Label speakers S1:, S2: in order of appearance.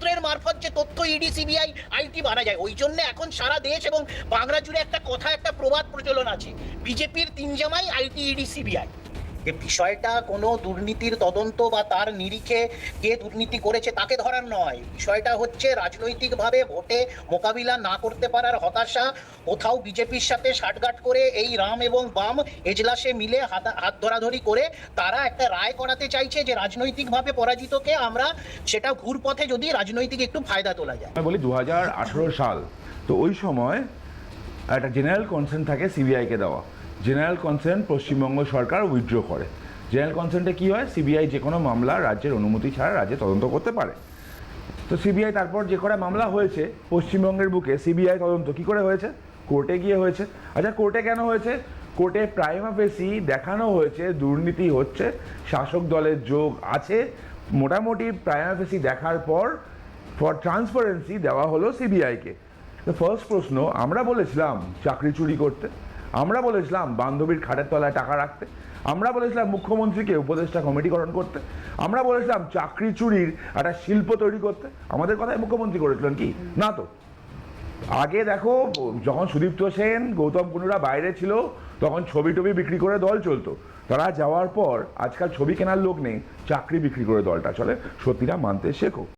S1: সূত্রের মারফত যে তথ্য ইডি সিবিআই আইটি বানা যায়, ওই জন্য এখন সারা দেশ এবং বাংলা জুড়ে একটা কথা, একটা প্রবাদ প্রচলন আছে, বিজেপির তিন জামাই আইটি ইডি সিবিআই। যে বিষয়টা কোনো দুর্নীতির তদন্ত বা তার নিরিখে কে দুর্নীতি করেছে তাকে ধরার নয়, বিষয়টা হচ্ছে রাজনৈতিকভাবে ভোটে মোকাবিলা না করতে পারার হতাশা। কোথাও বিজেপির সাথে সাঠগাঁঠ করে এই রাম এবং বাম এজলাসে মিলে হাত ধরাধরি করে তারা একটা রায় করাতে চাইছে যে রাজনৈতিকভাবে পরাজিতকে আমরা সেটা ঘুরপথে যদি রাজনৈতিক একটু ফায়দা তোলা যায়।
S2: আমি বলি 2018 সাল, তো ওই সময় একটা জেনারেল কনসেন্ট থাকে সিবিআইকে দেওয়া। জেনারেল কনসেন্ট পশ্চিমবঙ্গ সরকার উইথড্র করে। জেনারেল কনসেন্টে কী হয়, সিবিআই যে কোনো মামলা রাজ্যের অনুমতি ছাড়া রাজ্যে তদন্ত করতে পারে। তো সিবিআই তারপর যে কটা মামলা হয়েছে পশ্চিমবঙ্গের বুকে, সিবিআই তদন্ত কী করে হয়েছে? কোর্টে গিয়ে হয়েছে। আচ্ছা, কোর্টে কেন হয়েছে? কোর্টে প্রাইমা ফেসি দেখানো হয়েছে দুর্নীতি হচ্ছে, শাসক দলের যোগ আছে। মোটামুটি প্রাইমা ফেসি দেখার পর ফর ট্রান্সপারেন্সি দেওয়া হলো সিবিআইকে। তো ফার্স্ট প্রশ্ন, আমরা বলেছিলাম চাকরি চুরি করতে, আমরা বলেছিলাম বান্ধবীর খাটের তলায় টাকা রাখতে, আমরা বলেছিলাম মুখ্যমন্ত্রীকে উপদেষ্টা কমিটি গঠন করতে, আমরা বলেছিলাম চাকরি চুরির একটা শিল্প তৈরি করতে। আমাদের কথায় মুখ্যমন্ত্রী করেছিলেন কি? না তো। আগে দেখো, যখন সুদীপ্ত সেন, গৌতম কুণ্ডুরা বাইরে ছিল, তখন ছবি টবি বিক্রি করে দল চলতো। তারা যাওয়ার পর আজকাল ছবি কেনার লোক নেই, চাকরি বিক্রি করে দলটা চলে। সত্যিটা মানতে শেখো।